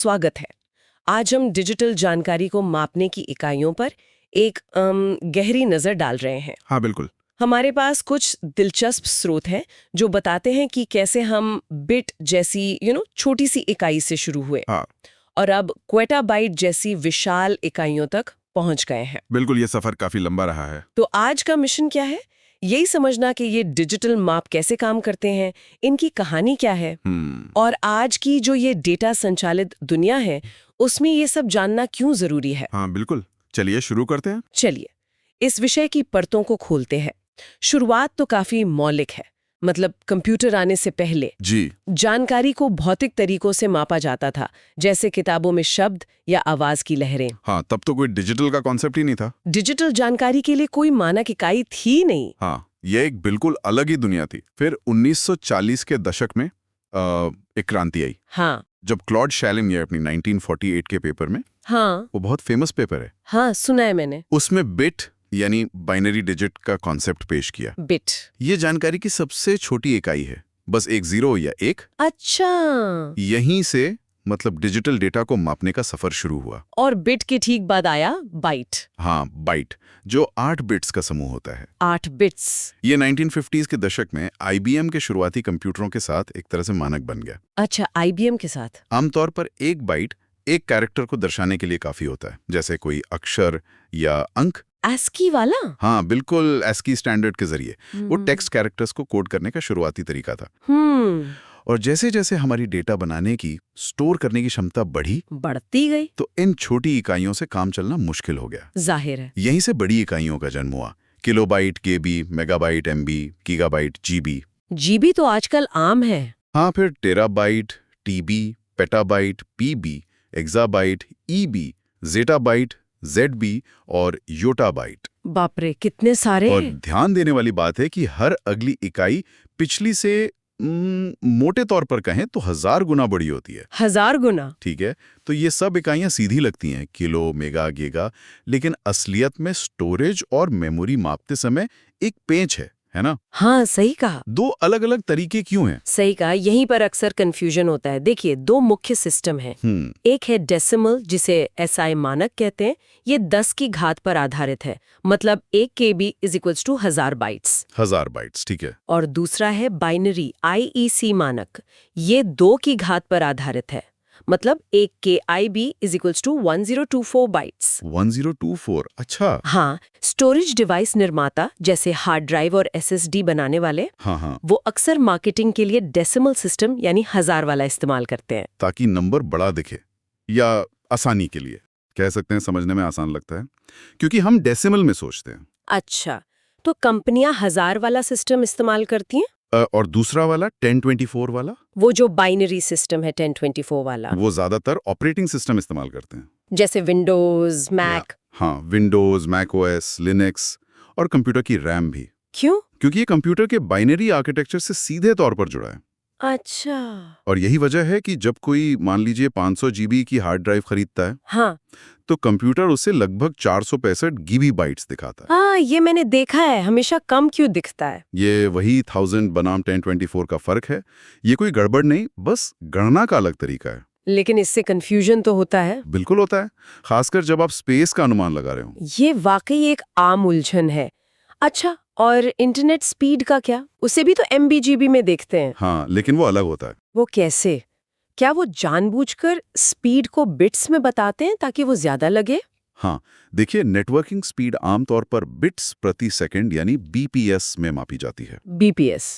स्वागत है। आज हम डिजिटल जानकारी को मापने की इकाइयों पर एक गहरी नज़र डाल रहे हैं। हाँ बिल्कुल। हमारे पास कुछ दिलचस्प स्रोत हैं जो बताते हैं कि कैसे हम बिट जैसी छोटी सी इकाई से शुरू हुए हाँ और अब क्वेटाबाइट जैसी विशाल इकाइयों तक पहुंच गए हैं। बिल्कुल, ये सफर काफी लंबा रहा है। तो आज का मिशन क्या है? यही समझना कि ये डिजिटल माप कैसे काम करते हैं, इनकी कहानी क्या है और आज की जो ये डेटा संचालित दुनिया है उसमें ये सब जानना क्यों जरूरी है। हाँ बिल्कुल, चलिए शुरू करते हैं। चलिए इस विषय की परतों को खोलते हैं। शुरुआत तो काफी मौलिक है, मतलब कंप्यूटर आने से पहले जी। जानकारी को भौतिक तरीकों से मापा जाता था, जैसे किताबों में शब्द या आवाज की लहरें। हाँ, तब तो कोई डिजिटल का कॉन्सेप्ट ही नहीं था। डिजिटल जानकारी के लिए कोई मानक इकाई थी नहीं। हाँ, ये एक बिल्कुल अलग ही दुनिया थी। फिर 1940 के दशक में एक क्रांति आई। हाँ जब क्लॉड शैले ने अपनी 1948 के पेपर में, हाँ वो बहुत फेमस पेपर है, हाँ सुना है मैंने। उसमें बिट यानी बाइनरी डिजिट का कॉन्सेप्ट पेश किया। बिट ये जानकारी की सबसे छोटी इकाई है, बस एक जीरो या एक। अच्छा। यहीं से मतलब डिजिटल डेटा को मापने का सफर शुरू हुआ। और बिट के ठीक बाद आया बाइट। हाँ, बाइट, जो 8 बिट्स का समूह होता है। 8 बिट्स। ये 1950s के दशक में आईबीएम के शुरुआती कंप्यूटरों के साथ एक तरह से मानक बन गया। अच्छा, आईबीएम के साथ। आमतौर पर एक बाइट एक कैरेक्टर को दर्शाने के लिए काफी होता है, जैसे कोई अक्षर या अंक। ASCII वाला? हाँ बिल्कुल, ASCII स्टैंडर्ड के जरिए वो टेक्स्ट कैरेक्टर्स को कोड करने का शुरुआती तरीका था। और जैसे जैसे हमारी डेटा बनाने की, स्टोर करने की क्षमता बढ़ती गई तो इन छोटी इकाइयों से काम चलना मुश्किल हो गया। जाहिर है। यहीं से बड़ी इकाइयों का जन्म हुआ। Kilobyte, KB, megabyte, MB, gigabyte, GB. GB तो आजकल आम है। हाँ, फिर terabyte, TB, petabyte, PB, exabyte, EB, zettabyte, ZB और योटाबाइट। बाप रे, कितने सारे। और ध्यान देने वाली बात है कि हर अगली इकाई पिछली से मोटे तौर पर कहें तो 1000 गुना बड़ी होती है। 1000 गुना? ठीक है, तो ये सब इकाइयां सीधी लगती हैं, किलो, मेगा, गीगा, लेकिन असलियत में स्टोरेज और मेमोरी मापते समय एक पेंच है ना? हाँ सही कहा। 2 अलग-अलग तरीके क्यों हैं? सही कहा, यहीं पर अक्सर कंफ्यूजन होता है। देखिए, 2 मुख्य सिस्टम हैं। एक है डेसिमल, जिसे SI मानक कहते हैं। ये 10 की घात पर आधारित है, मतलब 1 KB = 1000 बाइट्स। 1000 बाइट्स, ठीक है। और दूसरा है बाइनरी, IEC मानक। ये 2 की घात पर आधारित है, मतलब 1 KB = 1024 बाइट्स। 1024, अच्छा। हाँ, स्टोरेज डिवाइस निर्माता जैसे हार्ड ड्राइव और SSD बनाने वाले, हाँ, वो अक्सर मार्केटिंग के लिए डेसिमल सिस्टम यानी 1000 वाला इस्तेमाल करते हैं। ताकि नंबर बड़ा दिखे, या आसानी के लिए कह सकते हैं, समझने में आसान लगता है, क्योंकि हम डेसिमल में सोचते हैं। अच्छा, तो कंपनियां 1000 वाला सिस्टम इस्तेमाल करती हैं? और दूसरा वाला 1024 वाला, वो जो बाइनरी सिस्टम है 1024 वाला, वो ज्यादातर ऑपरेटिंग सिस्टम इस्तेमाल करते हैं, जैसे विंडोज, मैक। हाँ, विंडोज, मैकओएस, लिनक्स और कंप्यूटर की रैम भी। क्यों? क्योंकि ये कंप्यूटर के बाइनरी आर्किटेक्चर से सीधे तौर पर जुड़ा है। अच्छा। और यही वजह है कि जब कोई मान लीजिए 500 GB की हार्ड ड्राइव खरीदता है, हाँ, तो कंप्यूटर उसे लगभग 465 GB बाइट्स दिखाता है। हाँ, ये मैंने देखा है। हमेशा कम क्यों दिखता है? ये वही 1000 बनाम 1024 का फर्क है। ये कोई गड़बड़ नहीं, बस गणना का अलग तरीका है। लेकिन इससे कंफ्यूजन तो होता है। बिल्कुल होता है, खासकर जब आप स्पेस का अनुमान लगा रहे हो। ये वाकई एक आम उलझन है। अच्छा, और इंटरनेट स्पीड का क्या? उसे भी तो MB GB में देखते हैं। हाँ, लेकिन वो अलग होता है। वो कैसे? क्या वो जानबूझकर स्पीड को बिट्स में बताते हैं ताकि वो ज्यादा लगे? हाँ, देखिए, नेटवर्किंग स्पीड आमतौर पर बिट्स प्रति सेकंड यानी BPS में मापी जाती है। BPS?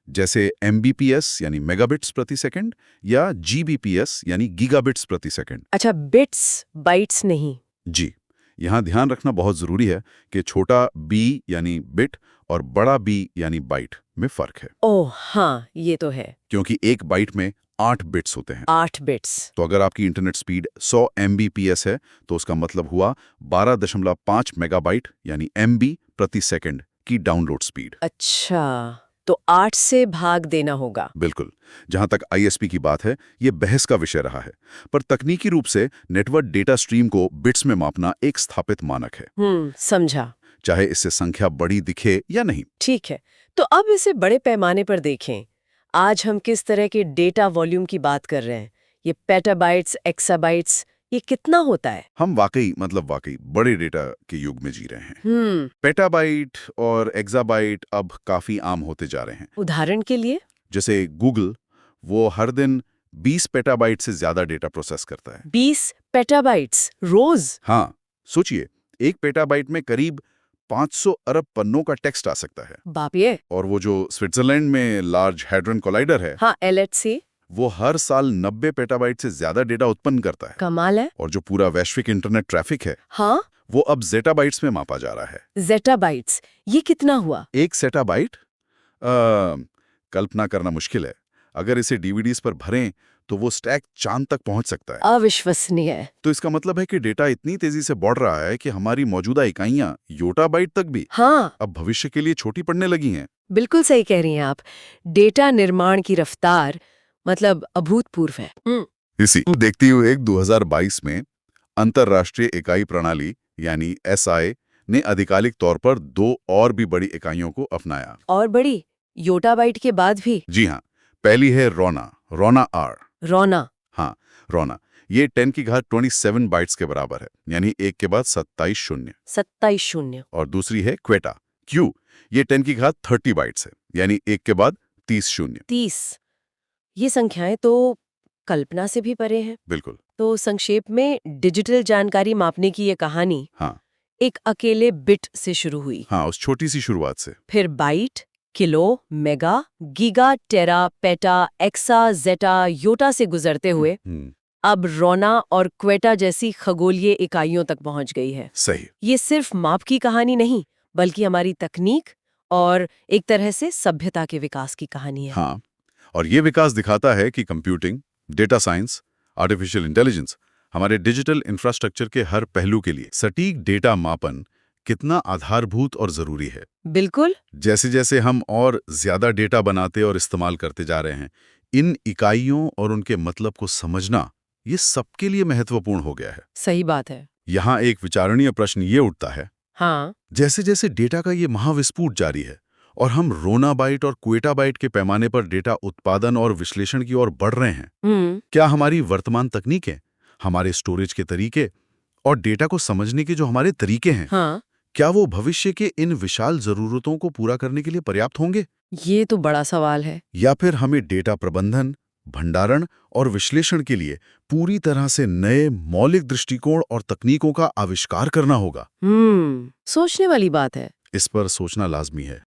जैसे MBPS यानी मेगाबिट्स प्रति सेकंड या GBPS यानी गीगाबिट्स प्रति सेकंड। अच्छा, बिट्स, बाइट्स नहीं। जी, यहाँ ध्यान रखना बहुत जरूरी है कि छोटा b यानी बिट और बड़ा B यानी बाइट में फर्क है। ओह हाँ, ये तो है। क्योंकि एक बाइट में 8 बिट्स होते हैं। 8 बिट्स। तो अगर आपकी इंटरनेट स्पीड 100 MBPS है, तो उसका मतलब हुआ 12.5 मेगाबाइट यानी MB प्रति सेकंड की डाउनलोड स्पीड। अच्छा, तो 8 से भाग देना होगा। बिल्कुल। जहां तक ISP की बात है, ये बहस का विषय रहा है, पर तकनीकी रूप से नेटवर्क डेटा स्ट्रीम को बिट्स में मापना एक स्थापित मानक है। समझा। चाहे इससे संख्या बड़ी दिखे या नहीं। ठीक है, तो अब इसे बड़े पैमाने पर देखें। आज हम किस तरह के डेटा वॉल्यूम की बात कर रहे हैं, ये पेटाबाइट्स, एक्साबाइट्स, ये कितना होता है? हम वाकई बड़े डेटा के युग में जी रहे हैं। पेटाबाइट और एक्साबाइट अब काफी आम होते जा रहे हैं। उदाहरण के लिए? जैसे गूगल, वो हर दिन 20 पेटाबाइट से ज्यादा डेटा प्रोसेस करता है। 20 पेटाबाइट्स रोज? हाँ, सोचिए, एक पेटाबाइट में करीब 500 अरब पन्नों का टेक्स्ट आ सकता है। बाप रे। और वो जो स्विट्जरलैंड में लार्ज हैड्रन कोलाइडर है, हाँ, LHC, वो हर साल 90 पेटाबाइट से ज्यादा डेटा उत्पन्न करता है। कमाल है। और जो पूरा वैश्विक इंटरनेट ट्रैफिक है, हाँ, वो अब ज़ेटाबाइट्स में मापा जा रहा है। ज़ेटाबाइट्स, ये कितना हुआ? एक ज़ेटाबाइट कल्पना करना मुश्किल है। अगर इसे डीवीडीज पर भरें तो वो स्टैक चांद तक पहुंच सकता है। अविश्वसनीय है। तो इसका मतलब है कि डेटा इतनी तेजी से बढ़ रहा है कि हमारी मौजूदा इकाइयां योटाबाइट तक भी हाँ, अब भविष्य के लिए छोटी पड़ने लगी हैं। बिल्कुल सही कह रही हैं आप। डेटा निर्माण की रफ्तार मतलब अभूतपूर्व है। इसी देखती हुए 2022 में अंतर्राष्ट्रीय इकाई प्रणाली यानी SI ने आधिकारिक तौर पर 2 और भी बड़ी इकाइयों को अपनाया। और बड़ी? योटाबाइट के बाद भी? जी हाँ, पहली है रोना R। रोना? हाँ, रोना। ये 10 की घात 27 बाइट्स के बराबर है, यानी 1 के बाद 27 शून्य। 27 शून्य। और दूसरी है क्वेटा Q। ये 10 की घात 30 बाइट्स है, यानी 1 के बाद 30 शून्य। 30। ये संख्याएं तो कल्पना से भी परे हैं। बिल्कुल। तो संक्षेप में डिजिटल जानकारी मापने की ये कहानी हाँ, एक अकेले बिट से शुरू हुई। हाँ, उस छोटी सी शुरुआत से। फिर बाइट, किलो, मेगा, गीगा, टेरा, पेटा, एक्सा, जेटा, योटा से गुजरते हुए अब रोना और क्वेटा जैसी खगोलीय इकाइयों तक पहुंच गई है। सही। ये सिर्फ माप की कहानी नहीं, बल्कि हमारी तकनीक और एक तरह से सभ्यता के विकास की कहानी है। हाँ, और ये विकास दिखाता है कि computing, data science, artificial intelligence हमारे डिजिटल इंफ्रास्ट्रक्चर के हर पहलू के लिए सटीक डेटा मापन कितना आधारभूत और जरूरी है। बिल्कुल। जैसे जैसे हम और ज्यादा डेटा बनाते और इस्तेमाल करते जा रहे हैं, इन इकाइयों और उनके मतलब को समझना ये सबके लिए महत्वपूर्ण हो गया है। सही बात है। यहाँ एक विचारणीय प्रश्न ये उठता है, हाँ, जैसे जैसे डेटा का ये महाविस्फोट जारी है और हम रोनाबाइट और क्वेटाबाइट के पैमाने पर डेटा उत्पादन और विश्लेषण की ओर बढ़ रहे हैं, क्या हमारी वर्तमान तकनीकें, हमारे स्टोरेज के तरीके और डेटा को समझने के जो हमारे तरीके हैं, हाँ, क्या वो भविष्य के इन विशाल जरूरतों को पूरा करने के लिए पर्याप्त होंगे? ये तो बड़ा सवाल है। या फिर हमें डेटा प्रबंधन, भंडारण और विश्लेषण के लिए पूरी तरह से नए मौलिक दृष्टिकोण और तकनीकों का आविष्कार करना होगा? सोचने वाली बात है। इस पर सोचना लाजमी है।